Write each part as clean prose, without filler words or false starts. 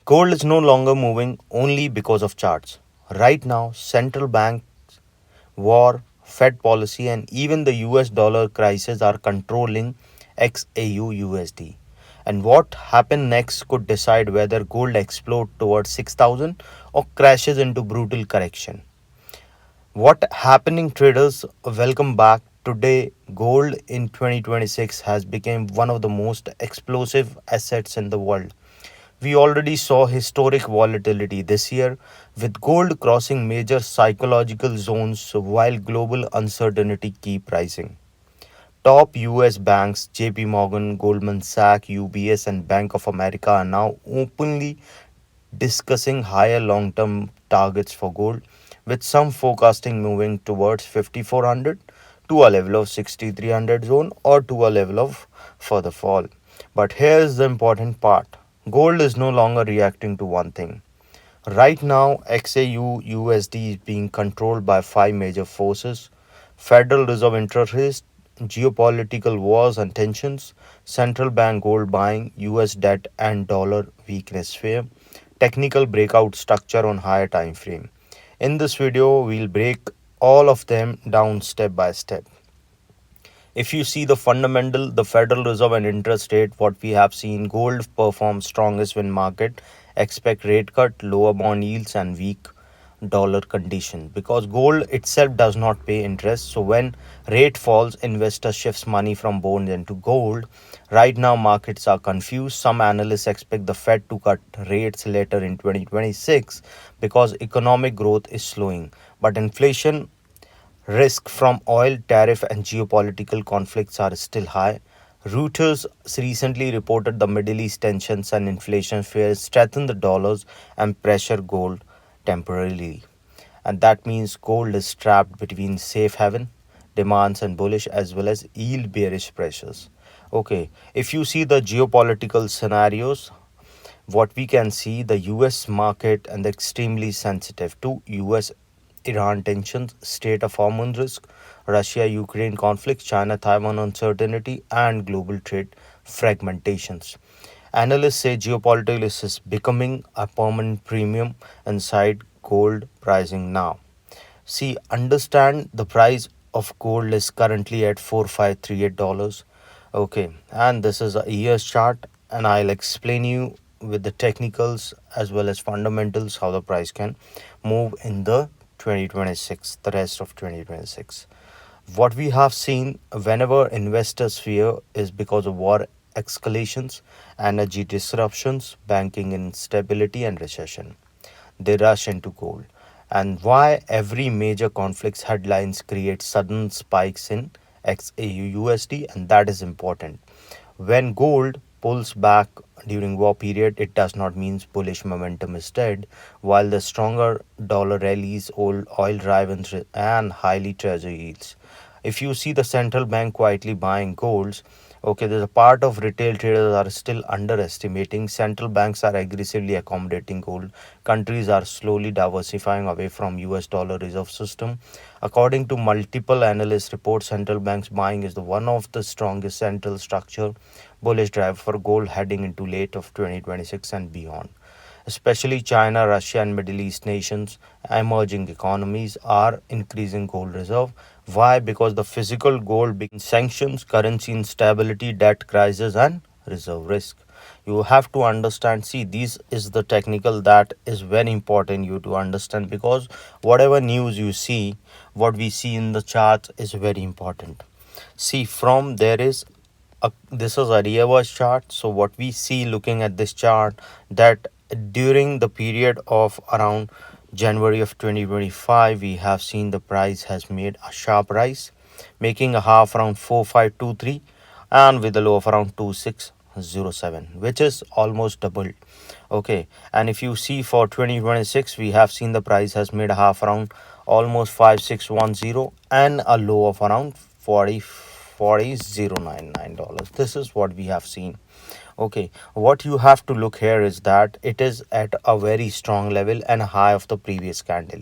Gold is no longer moving only because of charts. Right now, central bank war, Fed policy, and even the US dollar crisis are controlling XAUUSD. And what happens next could decide whether gold explodes towards 6,000 or crashes into brutal correction. What happening, traders? Welcome back. Today, gold in 2026 has become one of the most explosive assets in the world. We already saw historic volatility this year, with gold crossing major psychological zones while global uncertainty keep rising. Top US banks JP Morgan, Goldman Sachs, UBS and Bank of America are now openly discussing higher long-term targets for gold, with some forecasting moving towards 5400 to a level of 6300 zone or to a level of further fall. But here's the important part. Gold is no longer reacting to one thing. Right now, XAU USD is being controlled by five major forces: Federal Reserve interest rates, geopolitical wars and tensions, central bank gold buying, US debt and dollar weakness fear, technical breakout structure on higher time frame. In this video, we'll break all of them down step by step. If you see the fundamental, the Federal Reserve and interest rate, what we have seen, gold performs strongest when market expect rate cut, lower bond yields and weak dollar condition, because gold itself does not pay interest. So when rate falls, investor shifts money from bonds into gold. Right now markets are confused. Some analysts expect the Fed to cut rates later in 2026 because economic growth is slowing, but inflation risk from oil, tariff, and geopolitical conflicts are still high. Reuters recently reported the Middle East tensions and inflation fears strengthen the dollars and pressure gold temporarily. And that means gold is trapped between safe haven demands and bullish as well as yield bearish pressures. Okay, if you see the geopolitical scenarios, what we can see, the US market and the extremely sensitive to US Iran tensions, State of Hormone risk, Russia Ukraine conflict, China Taiwan uncertainty, and global trade fragmentations. Analysts say geopolitics is becoming a permanent premium inside gold pricing now. See, understand the price of gold is currently at $4,538. Okay, and this is a year's chart, and I'll explain you with the technicals as well as fundamentals how the price can move in the 2026, the rest of 2026. What we have seen whenever investors fear is because of war escalations, energy disruptions, banking instability, and recession. They rush into gold. And why every major conflicts headlines create sudden spikes in XAUUSD, and that is important. When gold pulls back during war period, it does not mean bullish momentum is dead, while the stronger dollar rallies oil drive and highly treasury yields. If you see the central bank quietly buying golds, okay, there's a part of retail traders are still underestimating. Central banks are aggressively accommodating gold. Countries are slowly diversifying away from US dollar reserve system. According to multiple analyst reports, central banks buying is the one of the strongest central structure bullish drive for gold heading into late of 2026 and beyond. Especially China, Russia, and Middle East nations, emerging economies are increasing gold reserve. Why? Because the physical gold being sanctions, currency instability, debt crisis, and reserve risk. You have to understand. See, this is the technical that is very important you to understand, because whatever news you see, what we see in the charts is very important. See, from there is this is a reverse chart. So what we see looking at this chart, that during the period of around January of 2025, we have seen the price has made a sharp rise, making a half around 4523 and with a low of around 2607, which is almost doubled. Okay, and if you see for 2026, we have seen the price has made a half around almost 5610 and a low of around 40,099 dollars. This is what we have seen. Okay, what you have to look here is that it is at a very strong level and high of the previous candle.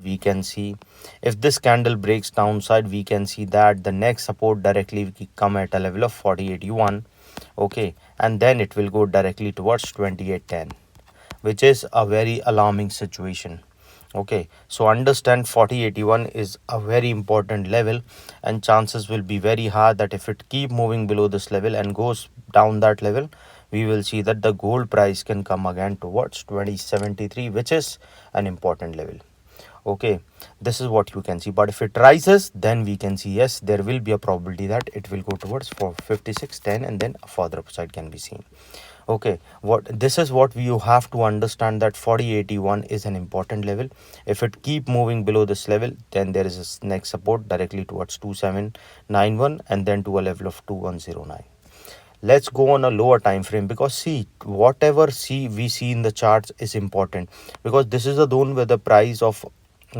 We can see if this candle breaks downside, we can see that the next support directly will come at a level of 4081. Okay, and then it will go directly towards 2810. which is a very alarming situation. Okay, so understand 4081 is a very important level, and chances will be very high that if it keep moving below this level and goes down that level, we will see that the gold price can come again towards 2073, which is an important level. Okay, this is what you can see, but if it rises, then we can see yes, there will be a probability that it will go towards 456.10, and then a further upside can be seen. Okay, what this is what you have to understand, that 4081 is an important level. If it keep moving below this level, then there is a next support directly towards 2791, and then to a level of 2109. Let's go on a lower time frame, because see, whatever we see in the charts is important, because this is the zone where the price of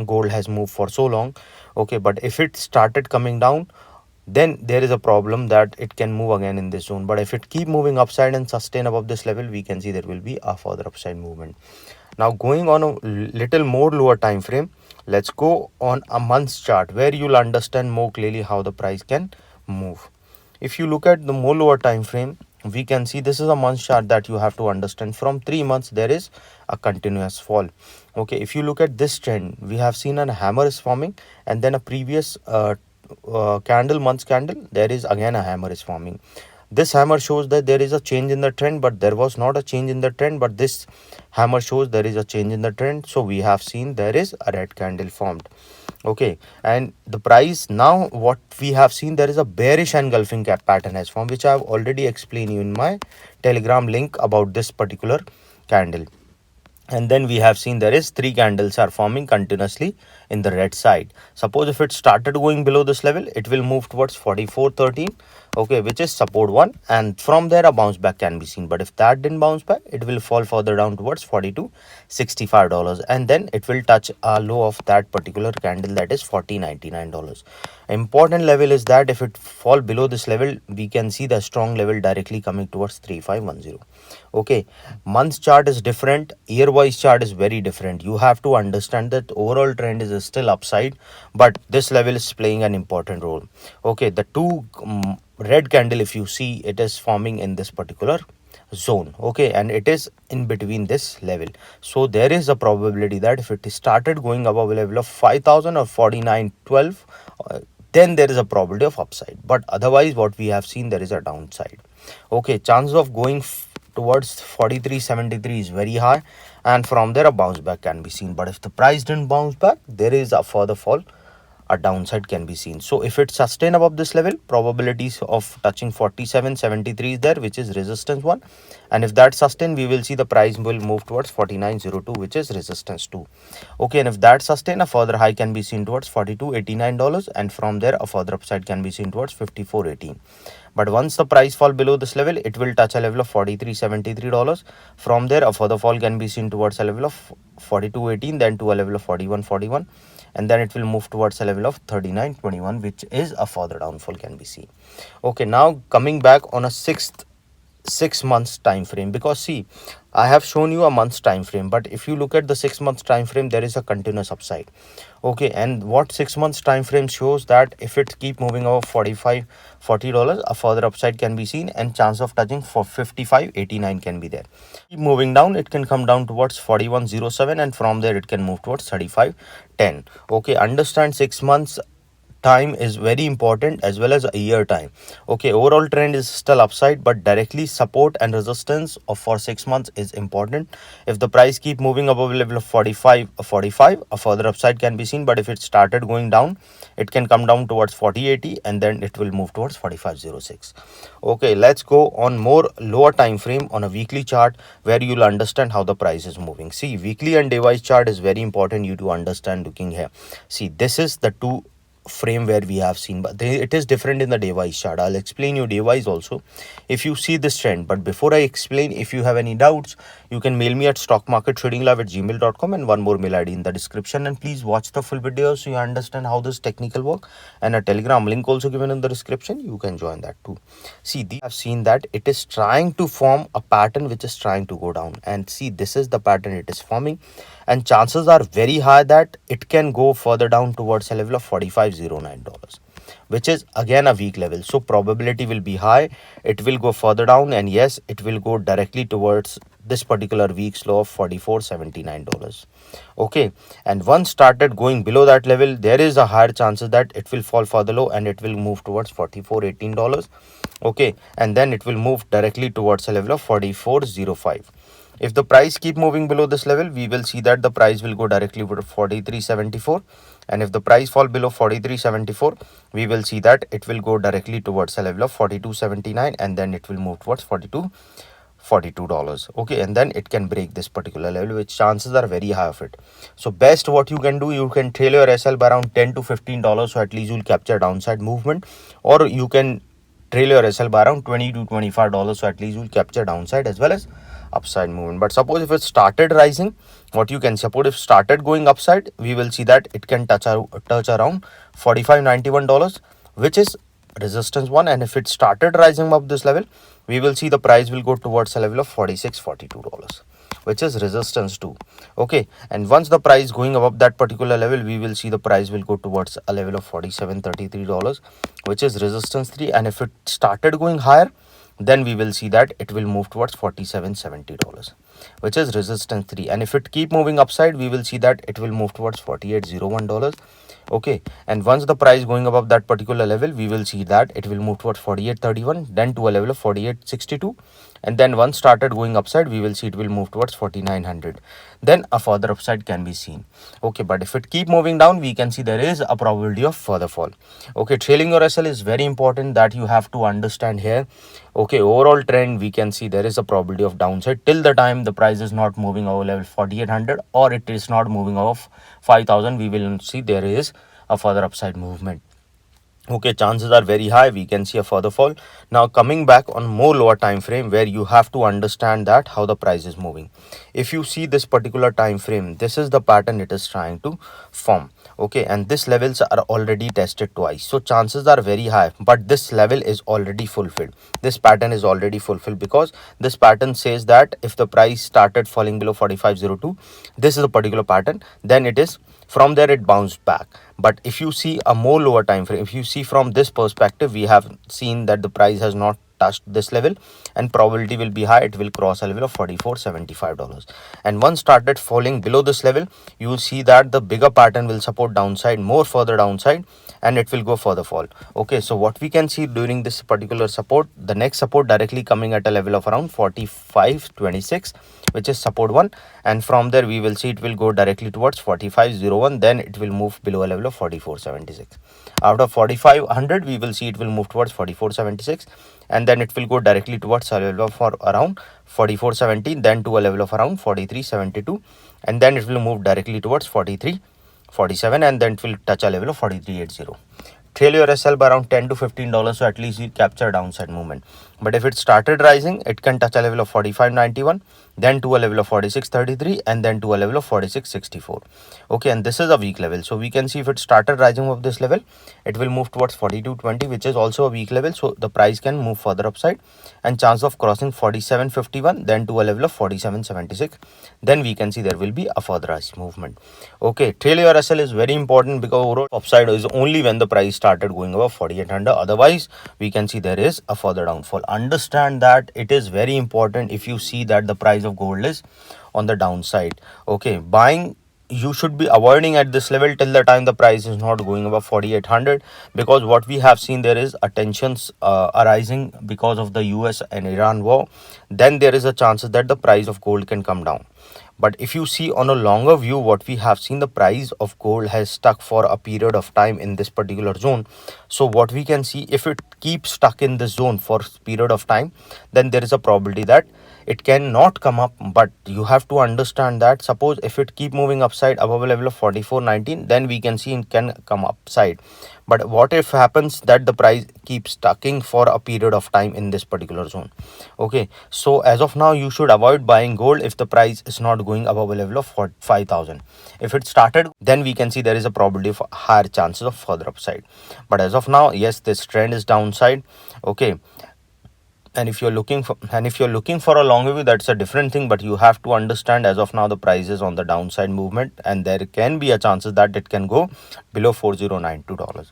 gold has moved for so long. Okay, but if it started coming down, then there is a problem that it can move again in this zone. But if it keep moving upside and sustain above this level, we can see there will be a further upside movement. Now going on a little more lower time frame, let's go on a month's chart, where you'll understand more clearly how the price can move. If you look at the more lower time frame, we can see this is a month chart that you have to understand. From 3 months there is a continuous fall. Okay, if you look at this trend, we have seen a hammer is forming, and then a previous month's candle, there is again a hammer is forming. This hammer shows that there is a change in the trend, but there was not a change in the trend, but this hammer shows there is a change in the trend. So we have seen there is a red candle formed. Okay, and the price now, what we have seen, there is a bearish engulfing cap pattern has formed, which I have already explained you in my Telegram link about this particular candle. And then we have seen there is 3 candles are forming continuously in the red side. Suppose if it started going below this level, it will move towards 44.13, okay, which is support 1, and from there a bounce back can be seen. But if that didn't bounce back, it will fall further down towards $42.65, and then it will touch a low of that particular candle, that is $40.99. Important level is that if it fall below this level, we can see the strong level directly coming towards 3510. Okay, month chart is different, year wise chart is very different. You have to understand that overall trend is still upside, but this level is playing an important role. Okay, the two red candle, if you see, it is forming in this particular zone. Okay, and it is in between this level. So there is a probability that if it started going above a level of 5000 or 4912, then there is a probability of upside. But otherwise, what we have seen, there is a downside. Okay, chance of going towards 43.73 is very high, and from there a bounce back can be seen. But if the price didn't bounce back, there is a further fall, a downside can be seen. So if it sustain above this level, probabilities of touching 47.73 is there, which is resistance 1, and if that sustain, we will see the price will move towards 49.02, which is resistance 2. Okay, and if that sustain, a further high can be seen towards $42.89, and from there a further upside can be seen towards 54.18. But once the price fall below this level, it will touch a level of $43.73. From there a further fall can be seen towards a level of 42.18, then to a level of 41.41, and then it will move towards a level of 39.21, which is a further downfall can be seen. Okay, now coming back on a 6 months time frame, because see, I have shown you a month's time frame, but if you look at the 6 months time frame, there is a continuous upside. Okay, and what 6 months time frame shows, that if it keep moving over $40, a further upside can be seen, and chance of touching for 55.89 can be there. Keep moving down, it can come down towards 41.07, and from there it can move towards 35.10. Okay, understand 6 months time is very important, as well as a year time. Okay, overall trend is still upside, but directly support and resistance of for 6 months is important. If the price keep moving above level of 45, a further upside can be seen. But if it started going down, it can come down towards 40.80, and then it will move towards 45.06. Okay, let's go on more lower time frame on a weekly chart, where you'll understand how the price is moving. See, weekly and day wise chart is very important you to understand. Looking here, see, this is the two frame where we have seen, but it is different in the day wise chart. I'll explain you day wise also if you see this trend. But before I explain, if you have any doubts, you can mail me at stockmarkettradinglive@gmail.com, and one more mail ID in the description. And please watch the full video so you understand how this technical work, and a Telegram link also given in the description, you can join that too. See, we have seen that it is trying to form a pattern which is trying to go down, and see, this is the pattern it is forming, and chances are very high that it can go further down towards a level of $45.09, which is again a weak level. So probability will be high, it will go further down, and yes, it will go directly towards this particular week's low of $44.79. Okay, and once started going below that level, there is a higher chances that it will fall further low and it will move towards $44.18. Okay, and then it will move directly towards a level of 44.05. If the price keep moving below this level, we will see that the price will go directly to 43.74, and if the price fall below 43.74, we will see that it will go directly towards a level of 42.79, and then it will move towards $42. Okay, and then it can break this particular level, which chances are very high of it. So best what you can do, you can trail your SL by around $10 to $15, so at least you'll capture downside movement, or you can trail your SL by around $20 to $25, so at least you'll capture downside as well as upside movement. But suppose if it started rising, what you can support, if started going upside, we will see that it can touch around $45.91, which is resistance 1, and if it started rising up this level, we will see the price will go towards a level of $46.42, which is resistance 2. Okay, and once the price going above that particular level, we will see the price will go towards a level of $47.33, which is resistance 3, and if it started going higher, then we will see that it will move towards $47.70, which is resistance 3, and if it keep moving upside, we will see that it will move towards $48.01. Okay, and once the price going above that particular level, we will see that it will move towards 48.31, then to a level of 48.62, and then once started going upside, we will see it will move towards 4900, then a further upside can be seen. Okay, but if it keep moving down, we can see there is a probability of further fall. Okay, trailing your SL is very important, that you have to understand here. Okay, overall trend, we can see there is a probability of downside till the time the price is not moving over level 4800, or it is not moving off 5000, we will see there is a further upside movement. Okay, chances are very high we can see a further fall. Now coming back on more lower time frame, where you have to understand that how the price is moving. If you see this particular time frame, this is the pattern it is trying to form. Okay, and this levels are already tested twice, so chances are very high, but this level is already fulfilled, this pattern is already fulfilled, because this pattern says that if the price started falling below 4502, this is a particular pattern, then it is from there it bounced back. But if you see a more lower time frame, if you see from this perspective, we have seen that the price has not touched this level, and probability will be high it will cross a level of $44.75, and once started falling below this level, you will see that the bigger pattern will support downside, more further downside, and it will go further fall. Okay, so what we can see during this particular support, the next support directly coming at a level of around 45.26, which is support 1, and from there we will see it will go directly towards 45.01, then it will move below a level of 44.76. After 4500, we will see it will move towards 44.76, and then it will go directly towards a level of around 44.70, then to a level of around 43.72, and then it will move directly towards 43.47, and then it will touch a level of 43.80. Trail your SL by around $10 to $15, so at least you capture downside movement. But if it started rising, it can touch a level of 45.91, then to a level of 46.33, and then to a level of 46.64. Okay, and this is a weak level, so we can see if it started rising of this level, it will move towards 42.20, which is also a weak level, so the price can move further upside, and chance of crossing 47.51, then to a level of 47.76, then we can see there will be a further rise movement. Okay, trail your SL is very important, because overall upside is only when the price started going above 4800, otherwise we can see there is a further downfall. Understand that it is very important. If you see that the price of gold is on the downside, okay, buying, you should be avoiding at this level till the time the price is not going above 4800, because what we have seen, there is tensions arising because of the US and Iran war, then there is a chance that the price of gold can come down. But if you see on a longer view, what we have seen, the price of gold has stuck for a period of time in this particular zone. So what we can see, if it keeps stuck in this zone for a period of time, then there is a probability that it cannot come up. But you have to understand that suppose if it keep moving upside above a level of 44.19, then we can see it can come upside. But what if happens that the price keeps stucking for a period of time in this particular zone? Okay, so as of now, you should avoid buying gold if the price is not going above a level of 5,000. If it started, then we can see there is a probability of higher chances of further upside. But as of now, yes, this trend is downside. Okay, And if you're looking for a long view, that's a different thing, but you have to understand as of now the price is on the downside movement, and there can be a chances that it can go below $4092.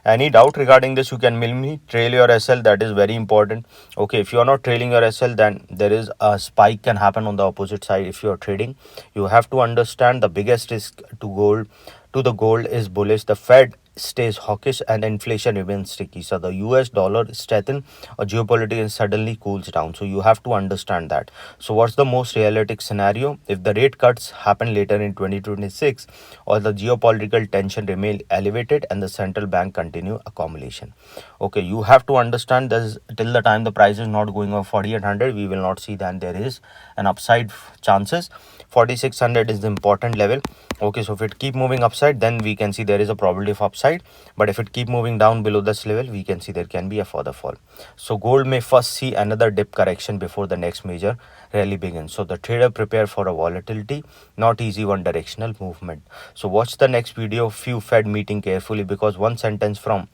Any doubt regarding this, you can mail me. Trail your SL, that is very important. Okay, if you are not trailing your SL, then there is a spike can happen on the opposite side. If you are trading, you have to understand the biggest risk to the gold is bullish. The Fed stays hawkish and inflation remains sticky. So the US dollar strengthens or geopolitical suddenly cools down. So you have to understand that. So what's the most realistic scenario? If the rate cuts happen later in 2026 or the geopolitical tension remain elevated and the central bank continue accumulation. Okay, you have to understand this till the time the price is not going up 4800, we will not see that there is an upside chances. 4600 is the important level. Okay, so if it keep moving upside, then we can see there is a probability of upside, but if it keep moving down below this level, we can see there can be a further fall. So gold may first see another dip correction before the next major rally begins. So the trader prepare for a volatility, not easy one directional movement. So watch the next video, few Fed meeting carefully, because one sentence from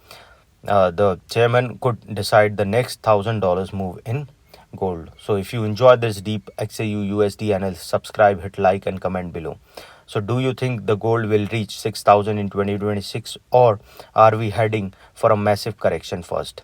the chairman could decide the next $1,000 move in gold. So if you enjoy this deep XAUUSD analysis, subscribe, hit like and comment below. So do you think the gold will reach 6,000 in 2026, or are we heading for a massive correction first?